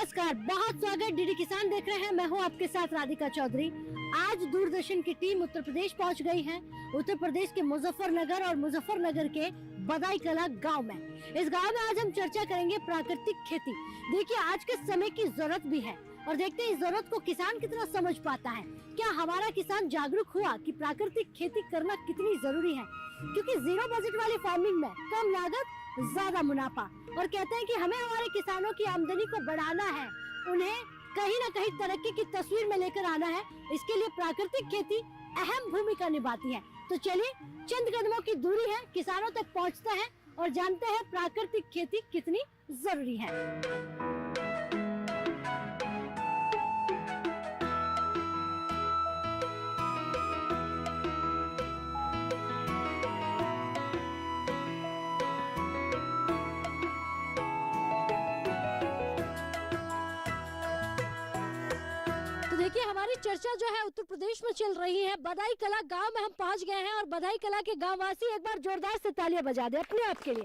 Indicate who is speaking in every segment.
Speaker 1: नमस्कार, बहुत स्वागत। डीडी किसान देख रहे हैं, मैं हूं आपके साथ राधिका चौधरी। आज दूरदर्शन की टीम उत्तर प्रदेश पहुंच गई है। उत्तर प्रदेश के मुजफ्फरनगर और मुजफ्फरनगर के बदाई कला गांव में। इस गांव में आज हम चर्चा करेंगे प्राकृतिक खेती। देखिए, आज के समय की जरूरत भी है और देखते हैं इस जरूरत को किसान कितना समझ पाता है। क्या हमारा किसान जागरूक हुआ कि प्राकृतिक खेती करना कितनी जरूरी है, क्योंकि जीरो बजट वाली फार्मिंग में कम लागत ज्यादा मुनाफा। और कहते हैं कि हमें हमारे किसानों की आमदनी को बढ़ाना है, उन्हें कहीं न कहीं तरक्की की तस्वीर में लेकर आना है। इसके लिए प्राकृतिक खेती अहम भूमिका निभाती है। तो चलिए, चंद कदमों की दूरी है, किसानों तक पहुंचते हैं और जानते हैं प्राकृतिक खेती कितनी जरूरी है। देखिए, हमारी चर्चा जो है उत्तर प्रदेश में चल रही है। बदाई कला गांव में हम पहुंच गए हैं और बदाई कला के गांव वासी एक बार जोरदार से तालियां बजा दे अपने आप के लिए।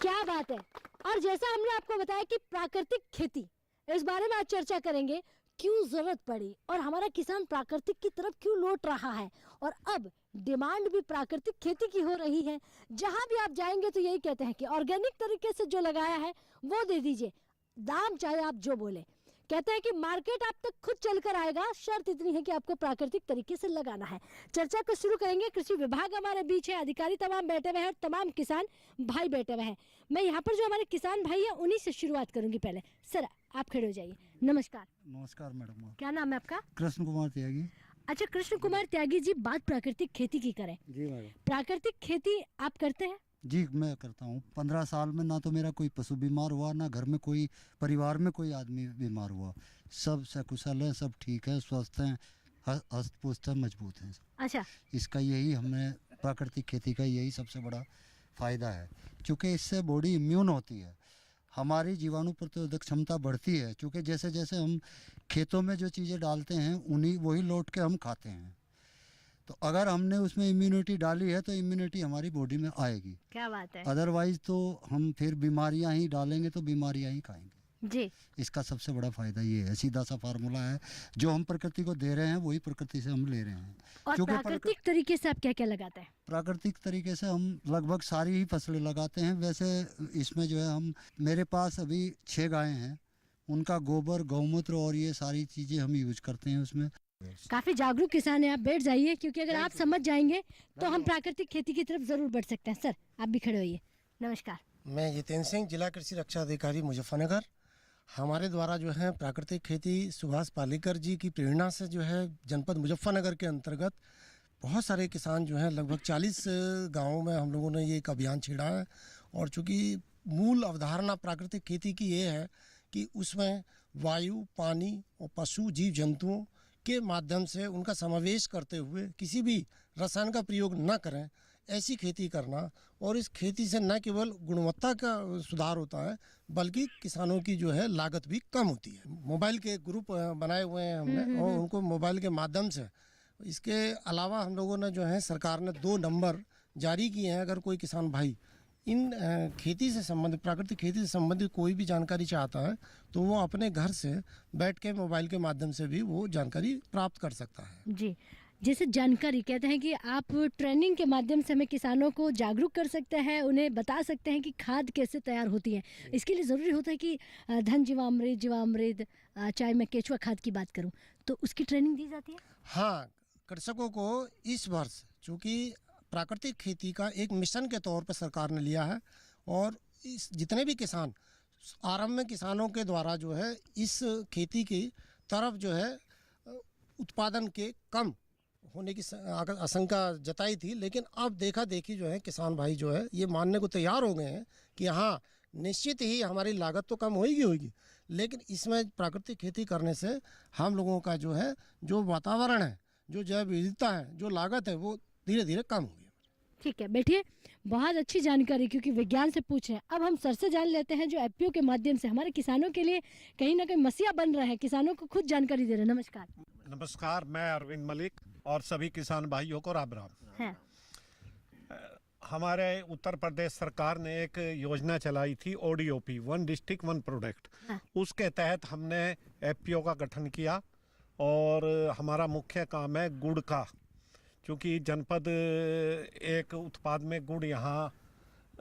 Speaker 1: क्या बात है। और जैसा हमने आपको बताया कि प्राकृतिक खेती, इस बारे में आज चर्चा करेंगे। क्यों जरूरत पड़ी और हमारा किसान प्राकृतिक की तरफ क्यों लौट रहा है, और अब डिमांड भी प्राकृतिक खेती की हो रही है। जहां भी आप जाएंगे तो यही कहते हैं कि ऑर्गेनिक तरीके से जो लगाया है वो दे दीजिए, दाम चाहे आप जो बोले। कहते हैं कि मार्केट आप तक खुद चलकर आएगा, शर्त इतनी है कि आपको प्राकृतिक तरीके से लगाना है। चर्चा को शुरू करेंगे। कृषि विभाग हमारे बीच है, अधिकारी तमाम बैठे हुए हैं और तमाम किसान भाई बैठे हुए हैं। मैं यहाँ पर जो हमारे किसान भाई है उन्हीं से शुरुआत करूंगी। पहले सर आप खड़े हो जाइए। नमस्कार।
Speaker 2: नमस्कार मैडम।
Speaker 1: क्या नाम है आपका?
Speaker 2: कृष्ण कुमार त्यागी।
Speaker 1: अच्छा, कृष्ण कुमार त्यागी जी, बात प्राकृतिक खेती की करें।
Speaker 2: जी मैडम।
Speaker 1: प्राकृतिक खेती आप करते हैं?
Speaker 2: जी मैं करता हूँ। 15 साल में ना तो मेरा कोई पशु बीमार हुआ, ना घर में कोई, परिवार में कोई आदमी बीमार हुआ। सब सकुशल है, सब ठीक है, स्वस्थ हैं, हस्त पुष्ट है, मजबूत हैं।
Speaker 1: अच्छा,
Speaker 2: इसका यही हमें प्राकृतिक खेती का यही सबसे बड़ा फायदा है, क्योंकि इससे बॉडी इम्यून होती है, हमारी जीवाणु प्रतिरोधक क्षमता बढ़ती है। क्योंकि जैसे जैसे हम खेतों में जो चीज़ें डालते हैं उन्हीं वही लौट के हम खाते हैं। तो अगर हमने उसमें इम्यूनिटी डाली है तो इम्यूनिटी हमारी बॉडी में आएगी।
Speaker 1: क्या बात है।
Speaker 2: अदरवाइज तो हम फिर बीमारियां ही डालेंगे तो बीमारियां ही खाएंगे
Speaker 1: जी।
Speaker 2: इसका सबसे बड़ा फायदा ये है, सीधा सा फार्मूला है। जो हम प्रकृति को दे रहे हैं वही प्रकृति से हम ले रहे हैं।
Speaker 1: और प्राकृतिक तरीके से आप क्या क्या लगाते हैं?
Speaker 2: प्राकृतिक तरीके से हम लगभग सारी ही फसलें लगाते हैं। वैसे इसमें जो है हम, मेरे पास अभी 6 गायें हैं, उनका गोबर, गौमूत्र और ये सारी चीज़ें हम यूज करते हैं उसमें।
Speaker 1: काफी जागरूक किसान है, आप बैठ जाइए, क्योंकि अगर आप समझ जाएंगे तो हम प्राकृतिक खेती की तरफ जरूर बढ़ सकते हैं। सर आप भी खड़े होइए। नमस्कार।
Speaker 3: मैं जितेंद्र सिंह, जिला कृषि रक्षा अधिकारी मुजफ्फरनगर। हमारे द्वारा जो है प्राकृतिक खेती सुभाष पालेकर जी की प्रेरणा से जो है जनपद मुजफ्फरनगर के अंतर्गत बहुत सारे किसान जो हैं, लगभग 40 गाँवों में हम लोगों ने ये एक अभियान छेड़ा है। और चूँकि मूल अवधारणा प्राकृतिक खेती की ये है कि उसमें वायु, पानी और पशु, जीव जंतुओं के माध्यम से उनका समावेश करते हुए किसी भी रसायन का प्रयोग न करें, ऐसी खेती करना। और इस खेती से न केवल गुणवत्ता का सुधार होता है, बल्कि किसानों की जो है लागत भी कम होती है। मोबाइल के ग्रुप बनाए हुए हैं हमने, और उनको मोबाइल के माध्यम से, इसके अलावा हम लोगों ने जो है सरकार ने 2 नंबर जारी किए हैं। अगर कोई किसान भाई इन खेती से संबंधित, प्राकृतिक खेती से संबंधित कोई भी जानकारी चाहता है तो वो अपने घर से बैठ के मोबाइल के माध्यम से भी वो जानकारी प्राप्त कर सकता है।
Speaker 1: जी, जैसे जानकारी कहते हैं कि आप ट्रेनिंग के माध्यम से हमें किसानों को जागरूक कर सकते हैं, उन्हें बता सकते हैं कि खाद कैसे तैयार होती है। इसके लिए ज़रूरी होता है कि धन जीवामृत, चाहे मैं केचुआ खाद की बात करूं, तो उसकी ट्रेनिंग दी जाती है?
Speaker 3: हाँ, कृषकों को इस वर्ष चूँकि प्राकृतिक खेती का एक मिशन के तौर पर सरकार ने लिया है, और इस जितने भी किसान, आरंभ में किसानों के द्वारा जो है इस खेती की तरफ जो है उत्पादन के कम होने की आशंका जताई थी। लेकिन अब देखा देखी जो है किसान भाई जो है ये मानने को तैयार हो गए हैं कि हाँ, निश्चित ही हमारी लागत तो कम होगी, लेकिन इसमें प्राकृतिक खेती करने से हम लोगों का जो है, जो वातावरण है, जो जैव विविधता है, जो लागत है, वो धीरे धीरे कम होगी।
Speaker 1: ठीक है, बैठिए। बहुत अच्छी जानकारी, क्योंकि विज्ञान से पूछ रहे हैं। अब हम सर से जान लेते हैं, जो एफपीओ के माध्यम से हमारे किसानों के लिए कहीं ना कहीं मसीहा बन रहे हैं, किसानों को खुद जानकारी दे रहे हैं। नमस्कार।
Speaker 4: नमस्कार, मैं अरविंद मलिक और सभी किसान भाइयों को राम राम। हमारे उत्तर प्रदेश सरकार ने एक योजना चलाई थी ODOP, one district one product.
Speaker 1: हाँ।
Speaker 4: उसके तहत हमने FPO का गठन किया और हमारा मुख्य काम है गुड़ का, क्योंकि जनपद एक उत्पाद में गुड़ यहाँ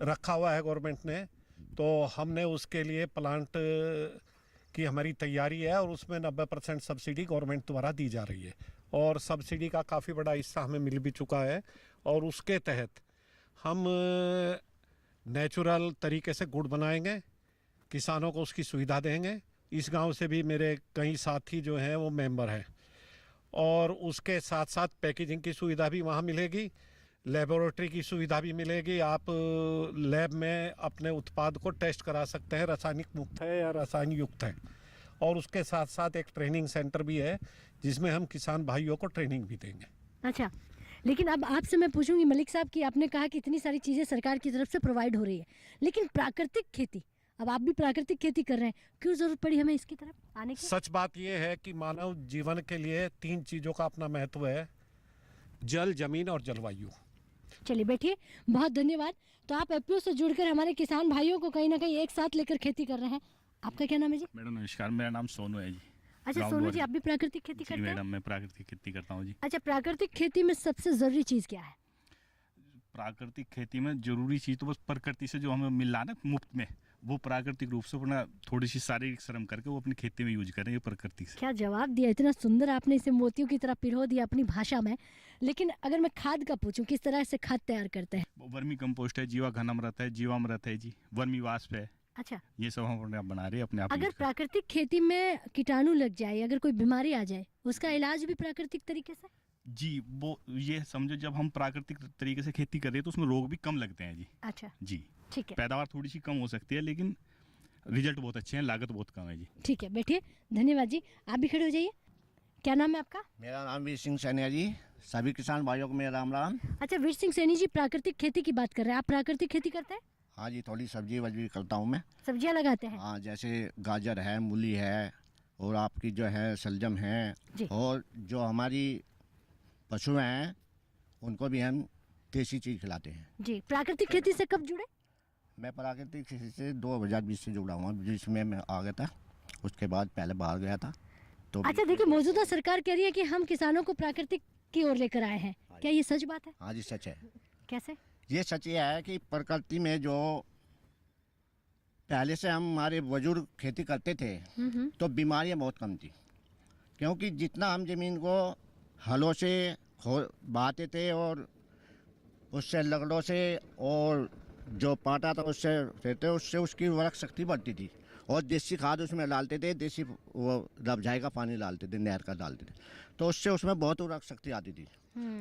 Speaker 4: रखा हुआ है गवर्नमेंट ने, तो हमने उसके लिए प्लांट की हमारी तैयारी है और उसमें 90% सब्सिडी गवर्नमेंट द्वारा दी जा रही है और सब्सिडी का काफ़ी बड़ा हिस्सा हमें मिल भी चुका है। और उसके तहत हम नेचुरल तरीके से गुड़ बनाएंगे, किसानों को उसकी सुविधा देंगे। इस गांव से भी मेरे कई साथी जो हैं वो मेंबर हैं और उसके साथ साथ पैकेजिंग की सुविधा भी वहाँ मिलेगी, लेबोरेटरी की सुविधा भी मिलेगी। आप लैब में अपने उत्पाद को टेस्ट करा सकते हैं, रासायनिक मुक्त है या रासायनिक युक्त है। और उसके साथ साथ एक ट्रेनिंग सेंटर भी है जिसमें हम किसान भाइयों को ट्रेनिंग भी देंगे।
Speaker 1: अच्छा, लेकिन अब आपसे मैं पूछूंगी मलिक साहब कि आपने कहा कि इतनी सारी चीज़ें सरकार की तरफ से प्रोवाइड हो रही है, लेकिन प्राकृतिक खेती, अब आप भी प्राकृतिक खेती कर रहे हैं, क्यों जरूरत पड़ी हमें इसकी तरफ आने की?
Speaker 4: सच बात यह है कि मानव जीवन के लिए 3 चीज़ों का अपना महत्व है, जल, जमीन और जलवायु।
Speaker 1: चलिए बैठिए, बहुत धन्यवाद। तो आप FPO से जुड़कर हमारे किसान भाइयों को कहीं ना कहीं एक साथ लेकर खेती कर रहे हैं। आपका क्या नाम है जी?
Speaker 5: मैडम नमस्कार, मेरा नाम सोनू है जी।
Speaker 1: अच्छा
Speaker 5: गाँव
Speaker 1: सोनू जी,
Speaker 5: बोरी।
Speaker 1: आप भी प्राकृतिक खेती
Speaker 5: जी
Speaker 1: करते हैं?
Speaker 5: मैडम, मैं प्राकृतिक खेती करता हूँ जी।
Speaker 1: अच्छा, प्राकृतिक खेती में सबसे जरूरी चीज़ क्या है?
Speaker 5: प्राकृतिक खेती में जरूरी चीज़ तो बस प्रकृति से जो हमें मिल रहा है ना मुफ्त में, वो प्राकृतिक रूप से अपना थोड़ी सी शारीरिक श्रम करके वो अपनी खेती में यूज करें, ये प्रकृति से।
Speaker 1: क्या जवाब दिया, इतना सुंदर आपने इसे मोतियों की तरह पिरो दिया अपनी भाषा में। लेकिन अगर मैं खाद का पूछूं, किस तरह से खाद तैयार करते हैं?
Speaker 5: वर्मी कंपोस्ट है, जीवा घनामृत है, जीवामृत है जी, वर्मी वाष्प है,
Speaker 1: अच्छा,
Speaker 5: ये सब हम अपने आप बना रहे हैं अपने आप।
Speaker 1: अगर प्राकृतिक खेती में कीटाणु लग जाए, अगर कोई बीमारी आ जाए, उसका इलाज भी प्राकृतिक तरीके से?
Speaker 5: जी, वो ये समझो जब हम प्राकृतिक तरीके से खेती कर रहे हैं तो उसमें रोग भी कम लगते हैं जी।
Speaker 1: अच्छा
Speaker 5: जी,
Speaker 1: ठीक है,
Speaker 5: पैदावार थोड़ी सी कम हो सकती है लेकिन रिजल्ट बहुत अच्छे हैं, लागत बहुत कम है जी।
Speaker 1: ठीक है, बैठिए, धन्यवाद जी। आप भी खड़े हो जाइए। क्या नाम है आपका?
Speaker 6: मेरा नाम वीर सिंह सैनी है जी। सभी किसान भाइयों को मेरा राम राम।
Speaker 1: अच्छा, वीर सिंह सैनी जी, प्राकृतिक खेती की बात कर रहे हैं, आप प्राकृतिक खेती करते हैं?
Speaker 6: हाँ जी, थोड़ी सब्जी वब्जी करता हूँ मैं।
Speaker 1: सब्जियां लगाते हैं?
Speaker 6: हाँ, जैसे गाजर है, मूली है और आपकी जो है शलजम है,
Speaker 1: जी।
Speaker 6: और जो हमारी पशु हैं उनको भी हम देसी चीज़ खिलाते हैं।
Speaker 1: जी, प्राकृतिक खेती से कब जुड़े?
Speaker 6: मैं प्राकृतिक खेती से 2020 से जुड़ा हुआ, जिसमें मैं आ गया था। उसके बाद पहले बाहर गया था तो।
Speaker 1: अच्छा देखिए, मौजूदा सरकार कह रही है कि हम किसानों को प्राकृतिक की ओर लेकर आए हैं, क्या ये सच बात है?
Speaker 6: हाँ जी, सच है।
Speaker 1: कैसे?
Speaker 6: ये सच ये है कि प्रकृति में जो पहले से हमारे बुजुर्ग खेती करते थे तो बीमारियां बहुत कम थी, क्योंकि जितना हम ज़मीन को हलों से बहाते थे और उससे लगड़ों से और जो पाटा था उससे रहते, उससे उसकी उर्वरक शक्ति बढ़ती थी। और देसी खाद उसमें डालते थे, देसी वो रबझाई का पानी डालते थे, नहर का डालते थे, तो उससे उसमें बहुत उर्वरक शक्ति आती थी।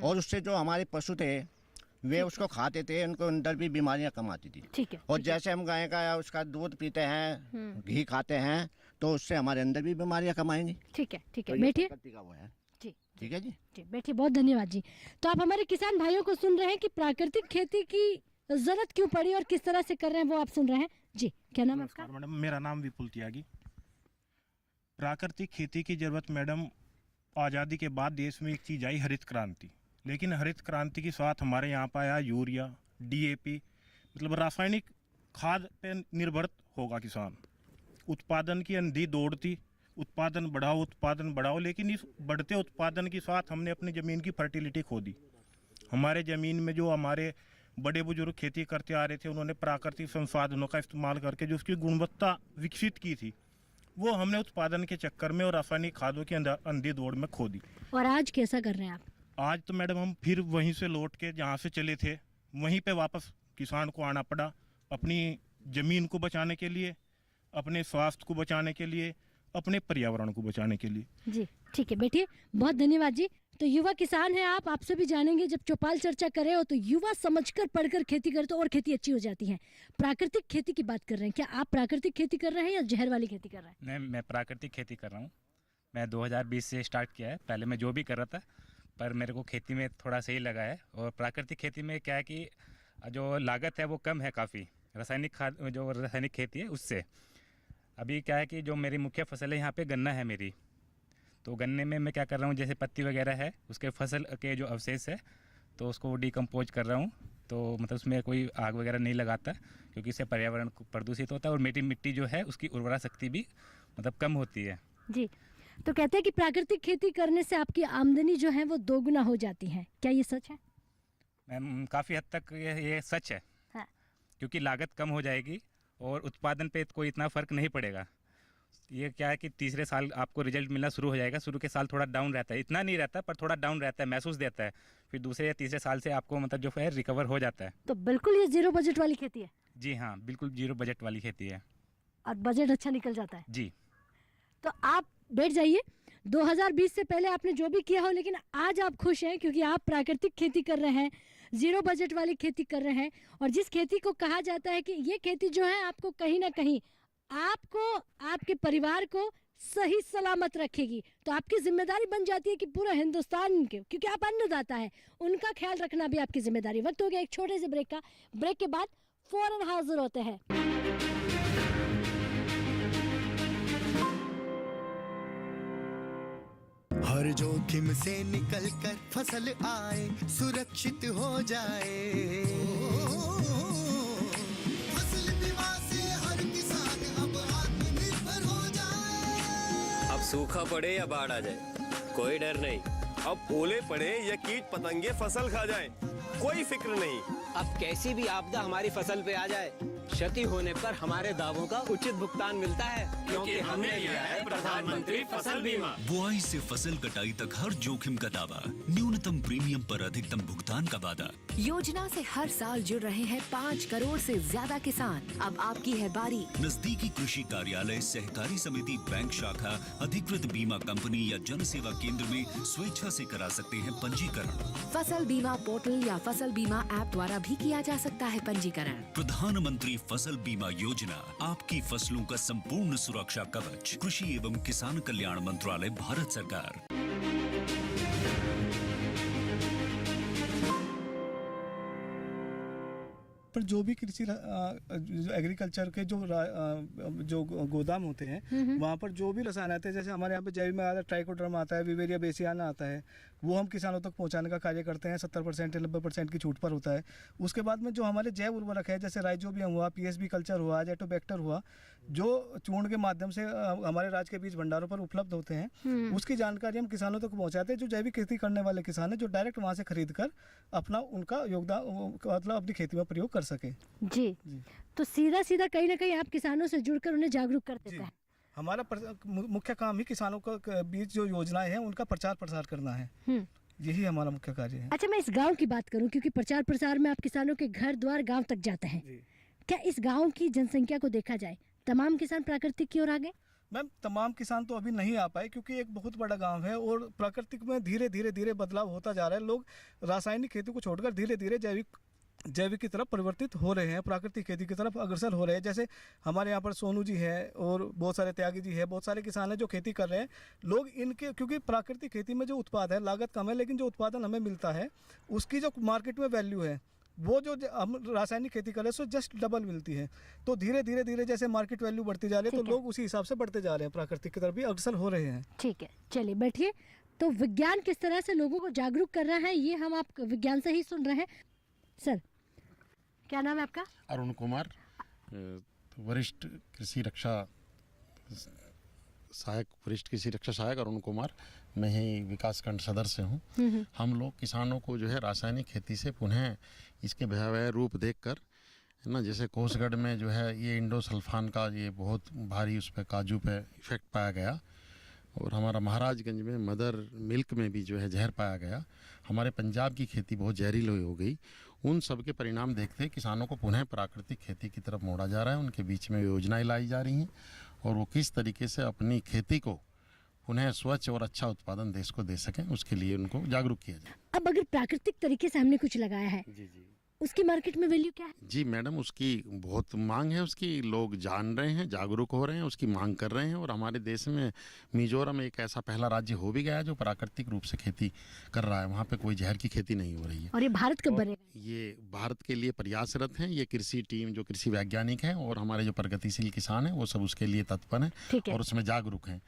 Speaker 6: और उससे जो हमारे पशु थे वे उसको खाते थे, उनको अंदर भी बीमारियां कम आती थी।
Speaker 1: ठीक है।
Speaker 6: और जैसे हम गाय का उसका दूध पीते हैं, घी खाते हैं, तो उससे हमारे अंदर भी बीमारियां कम आएंगी।
Speaker 1: ठीक है, ठीक
Speaker 6: तो
Speaker 1: है,
Speaker 6: ये
Speaker 1: बैठिए
Speaker 6: प्रकृति का वो है।
Speaker 1: जी,
Speaker 6: ठीक है जी।
Speaker 1: जी बैठिए, बहुत धन्यवाद जी। तो आप हमारे किसान भाइयों को सुन रहे हैं कि प्राकृतिक खेती की जरूरत क्यों पड़ी और किस तरह से कर रहे हैं, वो आप सुन रहे हैं जी। क्या नाम है आपका?
Speaker 7: नमस्कार मैडम, मेरा नाम विपुल त्यागी। प्राकृतिक खेती की जरूरत मैडम, आज़ादी के बाद देश में एक चीज़ आई, हरित क्रांति। लेकिन हरित क्रांति के साथ हमारे यहाँ पर आया यूरिया, DAP, मतलब रासायनिक खाद पे निर्भर होगा किसान। उत्पादन की अंधी दौड़ थी, उत्पादन बढ़ाओ, लेकिन इस बढ़ते उत्पादन के साथ हमने अपनी ज़मीन की फर्टिलिटी खो दी। हमारे ज़मीन में जो हमारे बड़े बुजुर्ग खेती करते आ रहे थे, उन्होंने प्राकृतिक संसाधनों का इस्तेमाल करके जो उसकी गुणवत्ता विकसित की थी, वो हमने उत्पादन के चक्कर में और रासायनिक खादों की अंधी दौड़ में खो दी।
Speaker 1: और आज कैसा कर रहे हैं आप?
Speaker 7: आज तो मैडम हम फिर वहीं से लौट के जहाँ से चले थे वहीं पे वापस किसान को आना पड़ा, अपनी ज़मीन को बचाने के लिए, अपने स्वास्थ्य को बचाने के लिए, अपने पर्यावरण को बचाने के लिए।
Speaker 1: जी ठीक है, बैठिए, बहुत धन्यवाद जी। तो युवा किसान हैं आप, आपसे भी जानेंगे, जब चौपाल चर्चा कर रहे हो तो युवा समझकर पढ़कर खेती करे तो और खेती अच्छी हो जाती है। प्राकृतिक खेती की बात कर रहे हैं, क्या आप प्राकृतिक खेती कर रहे हैं या जहर वाली खेती कर रहे हैं?
Speaker 8: नहीं, मैं प्राकृतिक खेती कर रहा हूँ। मैं 2020 से स्टार्ट किया है। पहले मैं जो भी कर रहा था, पर मेरे को खेती में थोड़ा सही लगा है। और प्राकृतिक खेती में क्या है कि जो लागत है वो कम है काफ़ी, रासायनिक खाद जो रासायनिक खेती है उससे। अभी क्या है कि जो मेरी मुख्य फसल है यहाँ पे गन्ना है मेरी, तो गन्ने में मैं क्या कर रहा हूँ, जैसे पत्ती वगैरह है उसके फसल के जो अवशेष है तो उसको डिकम्पोज कर रहा हूँ, तो मतलब उसमें कोई आग वगैरह नहीं लगाता क्योंकि इससे पर्यावरण प्रदूषित होता है और मिट्टी जो है उसकी उर्वरा शक्ति भी मतलब कम होती है।
Speaker 1: जी, तो कहते हैं कि प्राकृतिक खेती करने से आपकी आमदनी जो है वो दोगुना हो जाती है, क्या ये सच है?
Speaker 8: मैम काफ़ी हद तक ये सच है।
Speaker 1: हाँ।
Speaker 8: क्योंकि लागत कम हो जाएगी और उत्पादन पे कोई इतना फ़र्क नहीं पड़ेगा। ये क्या है कि तीसरे साल आपको रिजल्ट मिलना शुरू हो जाएगा। शुरू के साल थोड़ा डाउन रहता है, इतना नहीं रहता पर थोड़ा डाउन रहता है, महसूस देता है। फिर दूसरे या तीसरे साल से आपको मतलब जो है रिकवर हो जाता है।
Speaker 1: तो बिल्कुल ये जीरो बजट वाली खेती है
Speaker 8: जी हाँ, बिल्कुल जीरो बजट वाली खेती है।
Speaker 1: और बजट अच्छा निकल जाता है।
Speaker 8: जी।
Speaker 1: तो आप बैठ जाइए, 2020 से पहले आपने जो भी किया हो लेकिन आज आप खुश हैं क्योंकि आप प्राकृतिक खेती कर रहे हैं, जीरो बजट वाली खेती कर रहे हैं। और जिस खेती को कहा जाता है कि ये खेती जो है आपको कहीं ना कहीं आपको, आपके परिवार को सही सलामत रखेगी, तो आपकी जिम्मेदारी बन जाती है कि पूरा हिंदुस्तान के, क्योंकि आप अन्नदाता है, उनका ख्याल रखना भी आपकी जिम्मेदारी। वक्त हो गया एक छोटे से ब्रेक का, ब्रेक के बाद फौरन हाजिर होते हैं।
Speaker 9: हर जोखिम से निकल कर फसल आए, सुरक्षित हो जाए। फसल बीमा से हर किसान अब आत्मनिर्भर हो जाए।
Speaker 10: अब सूखा पड़े या बाढ़ आ जाए, कोई डर नहीं।
Speaker 11: अब ओले पड़े या कीट पतंगे फसल खा जाए, कोई फिक्र नहीं।
Speaker 10: अब कैसी भी आपदा हमारी फसल पे आ जाए, क्षति होने पर हमारे दावों का उचित भुगतान मिलता है, क्योंकि हमने लिया है प्रधानमंत्री फसल बीमा।
Speaker 12: बुआई से फसल कटाई तक हर जोखिम का दावा, न्यूनतम प्रीमियम पर अधिकतम भुगतान का वादा।
Speaker 13: योजना से हर साल जुड़ रहे हैं 5 करोड़ से ज्यादा किसान। अब आपकी है बारी।
Speaker 12: नजदीकी कृषि कार्यालय, सहकारी समिति, बैंक शाखा, अधिकृत बीमा कंपनी या जन सेवा केंद्र में स्वेच्छा से करा सकते हैं पंजीकरण।
Speaker 13: फसल बीमा पोर्टल या फसल बीमा ऐप द्वारा भी किया जा सकता है पंजीकरण।
Speaker 12: प्रधानमंत्री फसल बीमा योजना, आपकी फसलों का संपूर्ण सुरक्षा कवच। कृषि एवं किसान कल्याण मंत्रालय, भारत सरकार।
Speaker 14: पर जो भी कृषि एग्रीकल्चर के जो गोदाम होते हैं वहाँ पर जो भी रसायन आते हैं, जैसे हमारे यहाँ पे जैविक में आता है, ट्राइकोडर्मा आता है, विवेरिया बेसियाना आता है, वो हम किसानों तक पहुँचाने का कार्य करते हैं। 70% या 90% की छूट पर होता है। उसके बाद में जो हमारे जैव उर्वरक है, जैसे राइजोबियम हुआ, PSB कल्चर हुआ, जेटोबैक्टर हुआ, जो चूर्ण के माध्यम से हमारे राज्य के बीज भंडारों पर उपलब्ध होते हैं, उसकी जानकारी हम किसानों तक पहुँचाते हैं। जो जैविक खेती करने वाले किसान हैं, जो डायरेक्ट वहाँ से खरीद कर अपना उनका योगदान मतलब अपनी खेती में प्रयोग कर सके।
Speaker 1: जी, तो सीधा सीधा कहीं ना कहीं आप किसानों से जुड़कर उन्हें जागरूक कर देते हैं।
Speaker 14: हमारा मुख्य काम ही किसानों के बीच जो योजनाएं हैं उनका प्रचार प्रसार करना है। यही हमारा मुख्य कार्य है।
Speaker 1: अच्छा, मैं इस गांव की बात करूं, क्योंकि प्रचार प्रसार में आप किसानों के घर द्वार गांव तक जाते हैं। क्या इस गांव की जनसंख्या को देखा जाए, तमाम किसान प्राकृतिक की ओर आ गए?
Speaker 14: मैम, तमाम किसान तो अभी नहीं आ पाए क्योंकि एक बहुत बड़ा गांव है और प्राकृतिक में धीरे धीरे बदलाव होता जा रहा है। लोग रासायनिक खेती को छोड़कर धीरे धीरे जैविक की तरफ परिवर्तित हो रहे हैं, प्राकृतिक खेती की तरफ अग्रसर हो रहे हैं। जैसे हमारे यहाँ पर सोनू जी है और बहुत सारे त्यागी जी है, बहुत सारे किसान हैं जो खेती कर रहे हैं। लोग इनके, क्योंकि प्राकृतिक खेती में जो उत्पाद है, लागत कम है, लेकिन जो उत्पादन हमें मिलता है उसकी जो मार्केट में वैल्यू है, वो जो हम रासायनिक खेती कर रहे हैं सो जस्ट डबल मिलती है। तो धीरे धीरे जैसे मार्केट वैल्यू बढ़ती जा रही है, तो लोग उसी हिसाब से बढ़ते जा रहे हैं, प्राकृतिक की तरफ भी अग्रसर हो रहे हैं।
Speaker 1: ठीक है, चलिए बैठिए। तो विज्ञान किस तरह से लोगों को जागरूक कर रहा है, ये हम आप विज्ञान से ही सुन रहे हैं। सर, क्या नाम है आपका?
Speaker 15: अरुण कुमार, वरिष्ठ कृषि रक्षा सहायक, वरिष्ठ कृषि रक्षा सहायक अरुण कुमार। मैं ही विकासखंड सदर से हूँ। हम लोग किसानों को जो है रासायनिक खेती से पुनः इसके भयावह रूप देखकर, है ना, जैसे कोसगढ़ में जो है ये इंडोसल्फान का ये बहुत भारी उस पर काजू पे इफेक्ट पाया गया, और हमारा महाराजगंज में मदर मिल्क में भी जो है जहर पाया गया। हमारे पंजाब की खेती बहुत जहरीली हो गई। उन सब के परिणाम देखते किसानों को पुनः प्राकृतिक खेती की तरफ मोड़ा जा रहा है। उनके बीच में योजनाएं लाई जा रही हैं और वो किस तरीके से अपनी खेती को पुनः स्वच्छ और अच्छा उत्पादन देश को दे सकें, उसके लिए उनको जागरूक किया जाए।
Speaker 1: अब अगर प्राकृतिक तरीके से हमने कुछ लगाया है,
Speaker 15: जी,
Speaker 1: उसकी मार्केट में वैल्यू क्या है?
Speaker 15: जी मैडम, उसकी बहुत मांग है, उसकी लोग जान रहे हैं, जागरूक हो रहे हैं, उसकी मांग कर रहे हैं। और हमारे देश में मिजोरम एक ऐसा पहला राज्य हो भी गया है जो प्राकृतिक रूप से खेती कर रहा है। वहाँ पे कोई जहर की खेती नहीं हो रही है।
Speaker 1: और ये भारत कब बनेगा?
Speaker 15: ये भारत के लिए प्रयासरत हैं। ये कृषि टीम, जो कृषि वैज्ञानिक हैं और हमारे जो प्रगतिशील किसान हैं, वो सब उसके लिए तत्पर हैं और उसमें जागरूक हैं।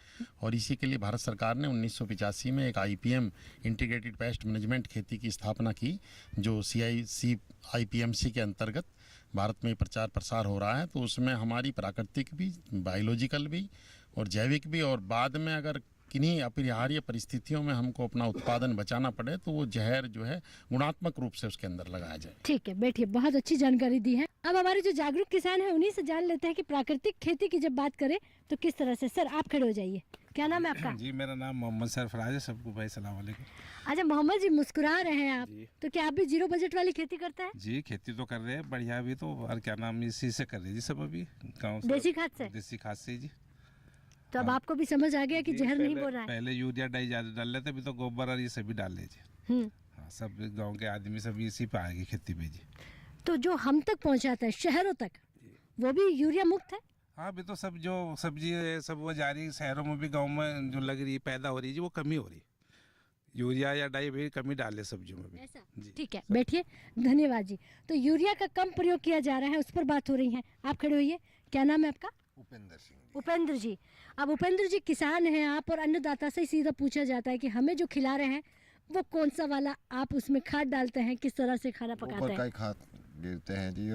Speaker 15: और इसी के लिए भारत सरकार ने 1985 में एक IPM इंटीग्रेटेड पेस्ट मैनेजमेंट खेती की स्थापना की, जो CIC IPMC के अंतर्गत भारत में प्रचार प्रसार हो रहा है, तो उसमें हमारी प्राकृतिक भी, बायोलॉजिकल भी और जैविक भी, और बाद में अगर किन्हीं अपरिहार्य परिस्थितियों में हमको अपना उत्पादन बचाना पड़े तो वो जहर जो है गुणात्मक रूप से उसके अंदर लगाया जाए।
Speaker 1: ठीक है, बैठिए, बहुत अच्छी जानकारी दी है। अब हमारे जो जागरूक किसान हैं उन्हीं से जान लेते हैं कि प्राकृतिक खेती की जब बात करें तो किस तरह से। सर आप खड़े हो जाइए, क्या नाम है आपका?
Speaker 16: जी मेरा नाम मोहम्मद सरफराज है। सबको भाई सलाम वालेकुम।
Speaker 1: अच्छा मोहम्मद जी, मुस्कुरा रहे हैं आप, तो क्या आप भी जीरो बजट वाली खेती करते हैं?
Speaker 16: जी खेती तो कर रहे हैं बढ़िया भी तो, और क्या नाम इसी से कर रहे हैं जी सब, अभी गाँव
Speaker 1: देसी खाद से?
Speaker 16: देसी खाद से जी।
Speaker 1: तो अब आपको भी समझ आ गया कि जहर नहीं बोल रहा है।
Speaker 16: पहले यूरिया डाई ज्यादा डाल लेते, अभी तो गोबर और ये सभी डाल ले जी। हाँ, सब गांव के आदमी सब इसी पे आएगी खेती पे जी।
Speaker 1: तो जो हम तक पहुंचाता है शहरों तक, वो भी यूरिया मुक्त है?
Speaker 16: हाँ, अभी तो सब जो सब्जी है सब वो जा रही है शहरों में भी, गाँव में जो लग रही है पैदा हो रही है जी वो कमी हो रही है। यूरिया या डाई भी कमी डाले सब्जियों में भी।
Speaker 1: ऐसा? ठीक है, बैठिए, धन्यवाद जी। तो यूरिया का कम प्रयोग किया जा रहा है, उस पर बात हो रही है। आप खड़े होइए, क्या नाम है आपका?
Speaker 17: उपेंद्र सिंह।
Speaker 1: उपेंद्र जी, अब उपेंद्र जी किसान हैं आप, और अन्नदाता से ही सीधा पूछा जाता है कि हमें जो खिला रहे हैं वो कौन सा वाला आप उसमें खाद डालते हैं, किस तरह से खाना पकाते हैं?
Speaker 17: खाद देते हैं जी,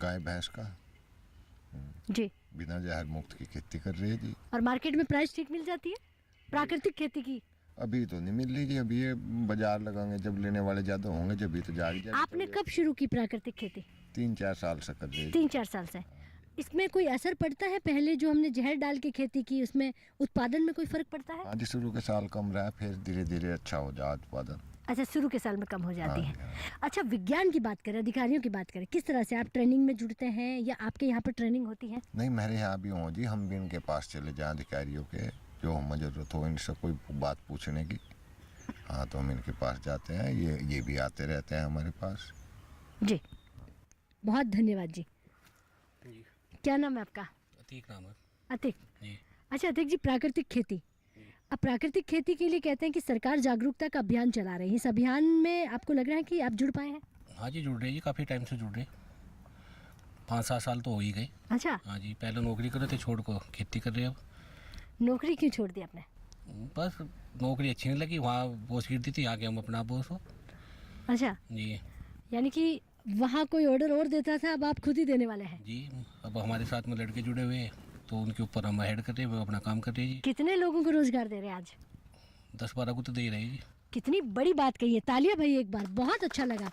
Speaker 17: गाय भैंस का
Speaker 1: जी,
Speaker 17: बिना जहर मुक्त की खेती कर रही है जी।
Speaker 1: और मार्केट में प्राइस ठीक मिल जाती है प्राकृतिक खेती की?
Speaker 17: अभी तो नहीं मिल रही जी, अभी ये बाजार लगाएंगे जब लेने वाले ज्यादा होंगे जब भी तो जाएगी।
Speaker 1: आपने कब शुरू की प्राकृतिक खेती?
Speaker 17: 3-4 साल से कर रही है।
Speaker 1: 3-4 साल से। इसमें कोई असर पड़ता है? पहले जो हमने जहर डाल के खेती की उसमें उत्पादन में कोई फर्क पड़ता है?
Speaker 17: हाँ जी, शुरू के साल कम रहा, फिर धीरे धीरे अच्छा हो जाए उत्पादन।
Speaker 1: अच्छा, शुरू के साल में कम हो जाती है। अच्छा, विज्ञान की बात करें, अधिकारियों की बात करें, किस तरह से आप ट्रेनिंग में जुड़ते हैं या आपके यहाँ पर ट्रेनिंग होती है?
Speaker 17: नहीं, मेरे यहाँ भी हों जी, हम भी इनके पास चले जाएं अधिकारियों के, जो हमें ज़रूरत हो इनसे कोई बात पूछने की। हाँ, तो हम इनके पास जाते हैं, ये भी आते रहते हैं हमारे पास।
Speaker 1: जी, बहुत धन्यवाद जी। क्या नाम है आपका?
Speaker 18: अतीक नाम है।
Speaker 1: अतीक
Speaker 18: जी।
Speaker 1: अच्छा अतीक जी, प्राकृतिक खेती, अब प्राकृतिक खेती के लिए कहते हैं कि सरकार जागरूकता का अभियान चला रही है, इस अभियान में आपको लग रहा है कि आप जुड़ पाए हैं?
Speaker 18: हाँ जी, जुड़ रहे जी, काफ़ी टाइम से जुड़ रहे, 5-7 साल तो हो ही गए।
Speaker 1: अच्छा।
Speaker 18: हाँ जी, पहले नौकरी कर रहे थे, छोड़ को खेती कर रहे अब।
Speaker 1: नौकरी क्यों छोड़ दी आपने?
Speaker 18: बस नौकरी अच्छी नहीं लगी, वहाँ बॉस गिरती थी, आगे हम अपना बॉस हो।
Speaker 1: अच्छा
Speaker 18: जी,
Speaker 1: यानी कि वहाँ कोई ऑर्डर और देता था, अब आप खुद ही देने वाले हैं?
Speaker 18: जी, अब हमारे साथ में लड़के जुड़े हुए हैं तो उनके ऊपर हम हेड कर रहे हैं, वो अपना काम कर रहे हैं जी।
Speaker 1: कितने लोगों को रोजगार दे रहे हैं आज?
Speaker 18: 10-12 को तो दे ही रहे हैं जी।
Speaker 1: कितनी बड़ी बात कही है, तालियां भाई एक बार, बहुत अच्छा लगा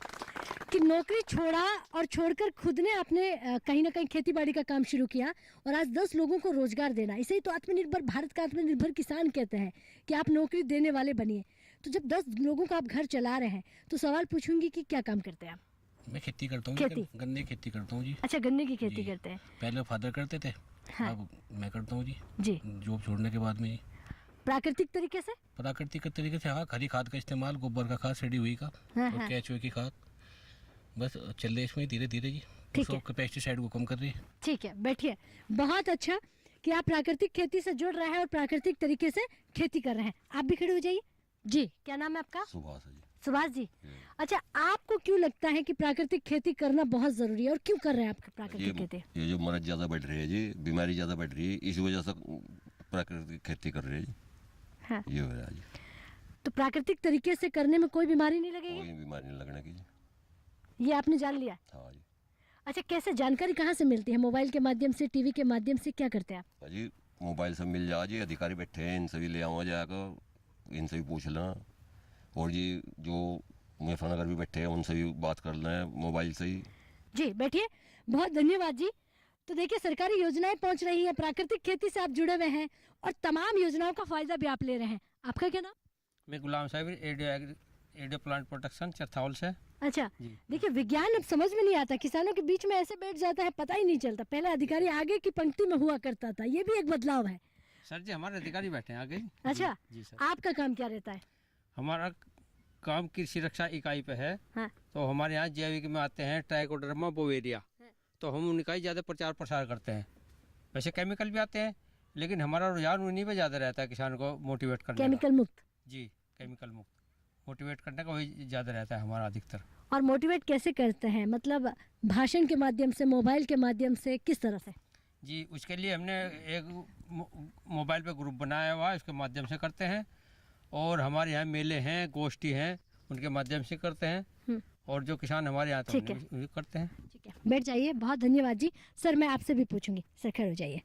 Speaker 1: कि नौकरी छोड़ा और छोड़कर खुद ने अपने कहीं ना कहीं खेती बाड़ी का काम शुरू किया और आज 10 लोगों को रोजगार देना, इसे ही तो आत्मनिर्भर भारत का आत्मनिर्भर किसान कहते हैं कि आप नौकरी देने वाले बनिए। तो जब 10 लोगों का आप घर चला रहे हैं तो सवाल पूछूंगी कि क्या काम करते हैं आप?
Speaker 18: मैं खेती करता हूँ, गन्ने की खेती करता हूँ जी।
Speaker 1: अच्छा, गन्ने की खेती करते हैं।
Speaker 18: पहले फादर करते थे,
Speaker 1: हाँ।
Speaker 18: अब मैं करता हूँ जी।
Speaker 1: जी,
Speaker 18: जॉब छोड़ने के बाद में।
Speaker 1: प्राकृतिक तरीके से?
Speaker 18: प्राकृतिक तरीके से, हाँ, खरी खाद का इस्तेमाल, गोबर का खाद, सड़ी हुई का,
Speaker 1: हाँ,
Speaker 18: और
Speaker 1: हाँ।
Speaker 18: केचुए की खाद, बस चल रहे इसमें धीरे धीरे जी।
Speaker 1: ठीक है,
Speaker 18: पेस्टिसाइड को कम कर रही है।
Speaker 1: ठीक है, बैठिए, बहुत अच्छा कि आप प्राकृतिक खेती से जुड़ रहे हैं और प्राकृतिक तरीके से खेती कर रहे हैं। आप भी खड़े हो जाइए जी। क्या नाम है आपका?
Speaker 19: सुभाष जी।
Speaker 1: सुभाष जी, अच्छा आपको क्यों लगता है कि प्राकृतिक खेती करना बहुत जरूरी है और क्यों कर रहे हैं आप प्राकृतिक खेती?
Speaker 19: ये जो मरज ज़्यादा बढ़ रही है जी, बीमारी ज़्यादा बढ़ रही है, इस वजह से प्राकृतिक खेती कर रहे हैं जी।
Speaker 1: हाँ।
Speaker 19: ये हो रहा है जी।
Speaker 1: तो प्राकृतिक तरीके से करने में कोई बीमारी नहीं लगेगी?
Speaker 19: कोई बीमारी नहीं लगने की जी।
Speaker 1: ये आपने जान लिया?
Speaker 19: हाँ जी।
Speaker 1: अच्छा, कैसे जानकारी कहाँ से मिलती है? मोबाइल के माध्यम से, टीवी के माध्यम से, क्या करते हैं आप?
Speaker 19: जी मोबाइल से मिल जाए जी, अधिकारी बैठे हैं, इनसे भी ले आओ जाकर, इनसे भी पूछ लेना, और जी जो मुजफ्फरनगर भी बैठे हैं उनसे भी बात कर लें मोबाइल से ही।
Speaker 1: जी बैठिए, बहुत धन्यवाद जी। तो देखिए, सरकारी योजनाएं पहुंच रही हैं, प्राकृतिक खेती से आप जुड़े हुए हैं और तमाम योजनाओं का फायदा भी आप ले रहे हैं। आपका क्या नाम?
Speaker 20: मैं गुलाम साहब, एडियो प्लांट प्रोटेक्शन चरथावल से।
Speaker 1: अच्छा, देखिए विज्ञान अब समझ में नहीं आता, किसानों के बीच में ऐसे बैठ जाता है, पता ही नहीं चलता। पहले अधिकारी आगे की पंक्ति में हुआ करता था, ये भी एक बदलाव है।
Speaker 20: सर जी, हमारे अधिकारी बैठे हैं आगे।
Speaker 1: अच्छा
Speaker 20: जी सर।
Speaker 1: आपका काम क्या रहता है?
Speaker 20: हमारा काम कृषि रक्षा इकाई पे है।
Speaker 1: हाँ।
Speaker 20: तो हमारे यहाँ जैविक में आते हैं ट्राइकोडर्मा बोवेरिया, तो हम उनका ही ज़्यादा प्रचार प्रसार करते हैं। वैसे केमिकल भी आते हैं, लेकिन हमारा रुझान उन्हीं पे ज़्यादा रहता है, किसान को मोटिवेट करने
Speaker 1: केमिकल मुक्त।
Speaker 20: जी, केमिकल मुक्त मोटिवेट करने का वही ज़्यादा रहता है हमारा अधिकतर।
Speaker 1: और मोटिवेट कैसे करते हैं, मतलब भाषण के माध्यम से, मोबाइल के माध्यम से, किस तरह से?
Speaker 20: जी, उसके लिए हमने एक मोबाइल पे ग्रुप बनाया हुआ है, उसके माध्यम से करते हैं। और हमारे यहाँ मेले हैं, गोष्ठी हैं, उनके माध्यम से करते हैं। और जो किसान हमारे यहाँ
Speaker 1: ठीक है।
Speaker 20: तो करते हैं।
Speaker 1: ठीक है, बैठ जाइए। बहुत धन्यवाद जी। सर मैं आपसे भी पूछूंगी, सर खड़े हो जाइए,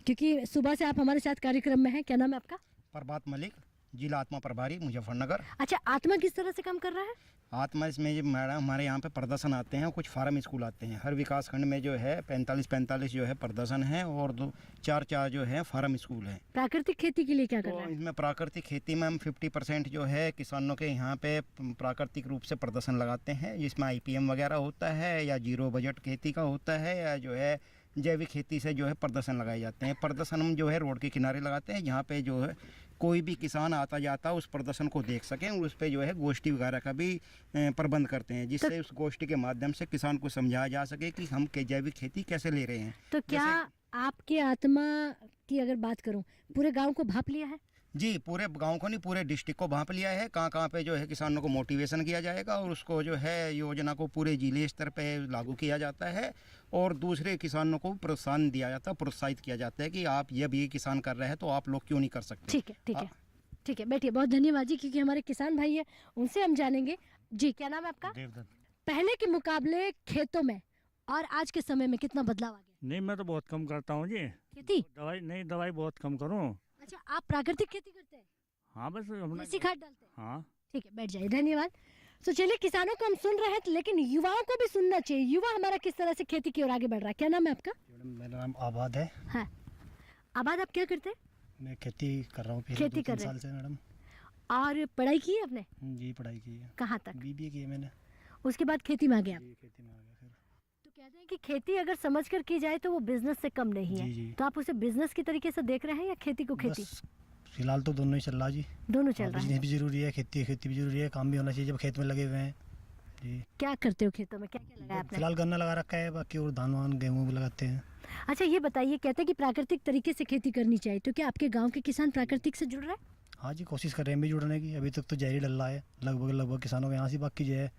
Speaker 1: क्योंकि सुबह से आप हमारे साथ कार्यक्रम में हैं। क्या नाम है आपका?
Speaker 21: प्रभात मलिक, जिला आत्मा प्रभारी मुजफ्फरनगर।
Speaker 1: अच्छा, आत्मा किस तरह से काम कर रहा है?
Speaker 21: आत्मा इसमें जो मैडम हमारे यहाँ पे प्रदर्शन आते हैं, कुछ फार्म स्कूल आते हैं हर विकास खंड में, जो है 45 जो है प्रदर्शन है, और 4 जो है फार्म स्कूल है।
Speaker 1: प्राकृतिक खेती के लिए क्या कर रहा है?
Speaker 21: इसमें प्राकृतिक खेती में हम 50% जो है किसानों के यहाँ पे प्राकृतिक रूप से प्रदर्शन लगाते हैं, जिसमें IPM वगैरह होता है, या जीरो बजट खेती का होता है, या जो है जैविक खेती से जो है प्रदर्शन लगाए जाते हैं। प्रदर्शन हम जो है रोड के किनारे लगाते हैं, जहाँ पे जो है कोई भी किसान आता जाता उस प्रदर्शन को देख सकें, उस पे जो है गोष्ठी वगैरह का भी प्रबंध करते हैं, जिससे उस गोष्ठी के माध्यम से किसान को समझाया जा सके कि हम जैविक खेती कैसे ले रहे हैं।
Speaker 1: तो क्या आपके आत्मा की अगर बात करूं, पूरे गांव को भाप लिया है?
Speaker 21: जी, पूरे गांव को नहीं, पूरे डिस्ट्रिक्ट को भाप लिया है। कहाँ पे जो है किसानों को मोटिवेशन किया जाएगा, और उसको जो है योजना को पूरे जिले स्तर पे लागू किया जाता है, और दूसरे किसानों को प्रोत्साहन दिया जाता है, प्रोत्साहित किया जाता है कि आप ये भी किसान कर रहे हैं तो आप लोग क्यों नहीं कर सकते।
Speaker 1: ठीक है, ठीक है, ठीक है, बैठिए। बहुत धन्यवाद जी, क्योंकि हमारे किसान भाई है, उनसे हम जानेंगे। जी, क्या नाम है आपका?
Speaker 22: देवदत्त।
Speaker 1: पहले के मुकाबले खेतों में और आज के समय में कितना बदलाव आ गया?
Speaker 22: नहीं, मैं तो बहुत कम करता हूँ जी
Speaker 1: खेती।
Speaker 22: दवाई बहुत कम करूँ।
Speaker 1: अच्छा, आप प्राकृतिक खेती करते हैं?
Speaker 22: हाँ, बस
Speaker 1: देसी खाद डालते हैं?
Speaker 22: हाँ।
Speaker 1: ठीक है, बैठ जाइए, धन्यवाद। तो चलिए, किसानों को हम सुन रहे हैं, लेकिन युवाओं को भी सुनना चाहिए। युवा हमारा किस तरह से खेती की ओर आगे बढ़ रहा है। क्या नाम है आपका?
Speaker 22: मेरा नाम आबाद है।
Speaker 1: हाँ, आबाद, आप क्या करते हैं?
Speaker 22: मैं खेती कर रहा हूँ
Speaker 1: खेती कर रहे हैं।
Speaker 22: साल से मैडम।
Speaker 1: और पढ़ाई की है आपने?
Speaker 22: जी, पढ़ाई की है।
Speaker 1: कहाँ तक?
Speaker 22: BBA की है मैंने।
Speaker 1: उसके बाद खेती में आ गया?
Speaker 22: खेती में आ गया फिर।
Speaker 1: तो कहते हैं कि खेती अगर समझ कर की जाए तो वो बिजनेस से कम नहीं है।
Speaker 22: जी।
Speaker 1: तो आप उसे बिजनेस की तरीके से देख रहे हैं या खेती को खेती?
Speaker 22: फिलहाल तो दोनों ही चल रहा जी।
Speaker 1: दोनों चल रहा है।
Speaker 22: बिजनेस भी जरूरी है, खेती भी जरूरी है, काम भी होना चाहिए जब खेत में लगे हुए हैं जी।
Speaker 1: क्या करते हो खेतों में, क्या क्या लगाया आपने?
Speaker 22: फिलहाल गन्ना लगा रखा है, बाकी और धान वान गेहूँ भी लगाते हैं।
Speaker 1: अच्छा, ये बताइए, कहते हैं कि प्राकृतिक तरीके से खेती करनी चाहिए, तो क्या आपके गांव के किसान प्राकृतिक से जुड़ रहे हैं?
Speaker 22: हाँ जी, कोशिश कर रहे हैं भी जुड़ने की। अभी तक तो जहरी डल रहा है लगभग किसानों के यहाँ से, बाकी जो है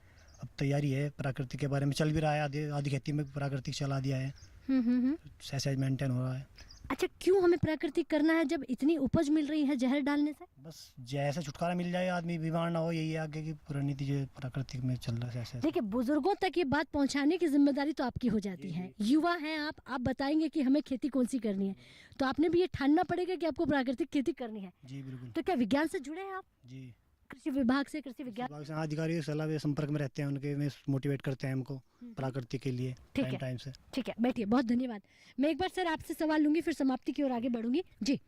Speaker 22: अब तैयारी है, प्राकृतिक के बारे में चल भी रहा है। आधी खेती में प्राकृतिक चला दिया है, सहज मेंटेन हो रहा है।
Speaker 1: अच्छा, क्यों हमें प्राकृतिक करना है जब इतनी उपज मिल रही है जहर डालने से?
Speaker 22: बस जैसे छुटकारा मिल जाए, आदमी बीमार ना हो, यही है आगे की रणनीति जो प्राकृतिक में चल रहा है। ऐसे
Speaker 1: देखिए, बुजुर्गों तक ये बात पहुंचाने की जिम्मेदारी तो आपकी हो जाती है। युवा हैं आप बताएंगे कि हमें खेती कौन सी करनी है, तो आपने भी ये ठानना पड़ेगा कि आपको प्राकृतिक खेती करनी है।
Speaker 22: जी बिल्कुल।
Speaker 1: तो क्या विज्ञान से जुड़े हैं आप?
Speaker 22: जी,
Speaker 1: कृषि विभाग से, कृषि विज्ञान
Speaker 22: से अधिकारियों के सलाह संपर्क में रहते हैं, उनके में मोटिवेट करते हैं हमको प्राकृतिक के लिए टाइम से।
Speaker 1: ठीक है, बैठिए, बहुत धन्यवाद। मैं एक बार सर आपसे सवाल लूंगी, फिर समाप्ति की ओर आगे बढ़ूंगी। जी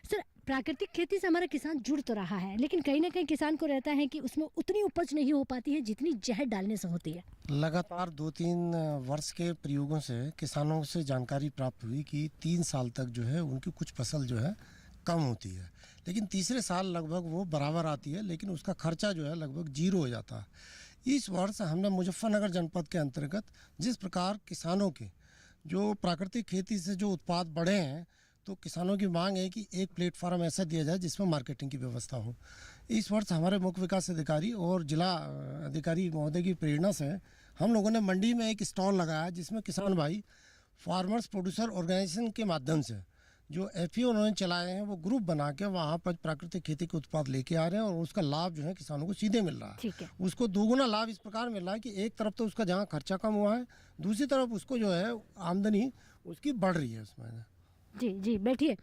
Speaker 1: सर, प्राकृतिक खेती से हमारा किसान जुड़ तो रहा है, लेकिन कहीं ना कहीं किसान को रहता है कि उसमें उतनी उपज नहीं हो पाती है जितनी जहर डालने से होती है।
Speaker 3: लगातार 2-3 वर्ष के प्रयोगों से किसानों से जानकारी प्राप्त हुई कि 3 साल तक जो है उनकी कुछ फसल जो है कम होती है, लेकिन तीसरे साल लगभग वो बराबर आती है, लेकिन उसका खर्चा जो है लगभग 0 हो जाता है। इस वर्ष हमने मुजफ्फरनगर जनपद के अंतर्गत जिस प्रकार किसानों के जो प्राकृतिक खेती से जो उत्पाद बढ़े हैं, तो किसानों की मांग है कि एक प्लेटफॉर्म ऐसा दिया जाए जिसमें मार्केटिंग की व्यवस्था हो। इस वर्ष हमारे मुख्य विकास अधिकारी और जिला अधिकारी महोदय की प्रेरणा से हम लोगों ने मंडी में एक स्टॉल लगाया, जिसमें किसान भाई फार्मर्स प्रोड्यूसर ऑर्गेनाइजेशन के माध्यम से जो FPO उन्होंने चलाए हैं, वो ग्रुप बना के वहाँ पर प्राकृतिक खेती के उत्पाद लेके आ रहे हैं, और उसका लाभ जो है किसानों को सीधे मिल रहा है।
Speaker 1: ठीक है।
Speaker 3: उसको दोगुना लाभ इस प्रकार मिल रहा है कि एक तरफ तो उसका जहाँ खर्चा कम हुआ है, दूसरी तरफ उसको जो है आमदनी उसकी बढ़ रही है उसमें।
Speaker 1: जी जी, बैठिए।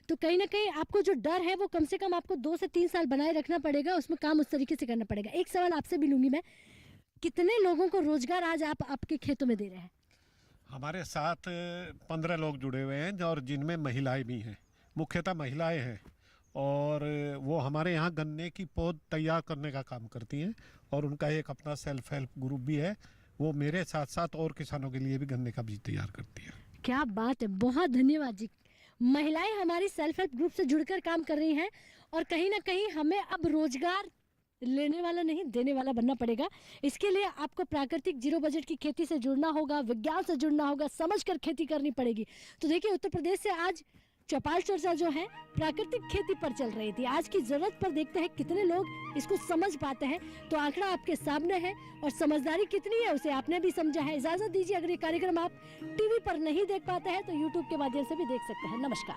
Speaker 1: तो कहीं ना कहीं आपको जो डर है वो कम से कम आपको 2 से 3 साल बनाए रखना पड़ेगा, उसमें काम उस तरीके से करना पड़ेगा। एक सवाल आपसे भी लूंगी मैं, कितने लोगों को रोजगार आज आप आपके खेतों में दे रहे हैं?
Speaker 4: हमारे साथ 15 लोग जुड़े हुए हैं, और जिनमें महिलाएं भी हैं, मुख्यतः महिलाएं हैं, और वो हमारे यहाँ गन्ने की पौध तैयार करने का काम करती हैं, और उनका एक अपना सेल्फ हेल्प ग्रुप भी है। वो मेरे साथ साथ और किसानों के लिए भी गन्ने का बीज तैयार करती है।
Speaker 1: क्या बात है, बहुत धन्यवाद जी। महिलाएं हमारी सेल्फ हेल्प ग्रुप से जुड़कर काम कर रही हैं, और कहीं ना कहीं हमें अब रोजगार लेने वाला नहीं देने वाला बनना पड़ेगा। इसके लिए आपको प्राकृतिक 0 बजट की खेती से जुड़ना होगा, विज्ञान से जुड़ना होगा, समझकर खेती करनी पड़ेगी। तो देखिए, उत्तर प्रदेश से आज चौपाल चर्चा जो है प्राकृतिक खेती पर चल रही थी। आज की जरूरत पर देखते हैं कितने लोग इसको समझ पाते हैं। तो आंकड़ा आपके सामने है, और समझदारी कितनी है उसे आपने भी समझा है। इजाजत दीजिए, अगर ये कार्यक्रम आप टीवी पर नहीं देख पाते हैं तो यूट्यूब के माध्यम से भी देख सकते हैं। नमस्कार।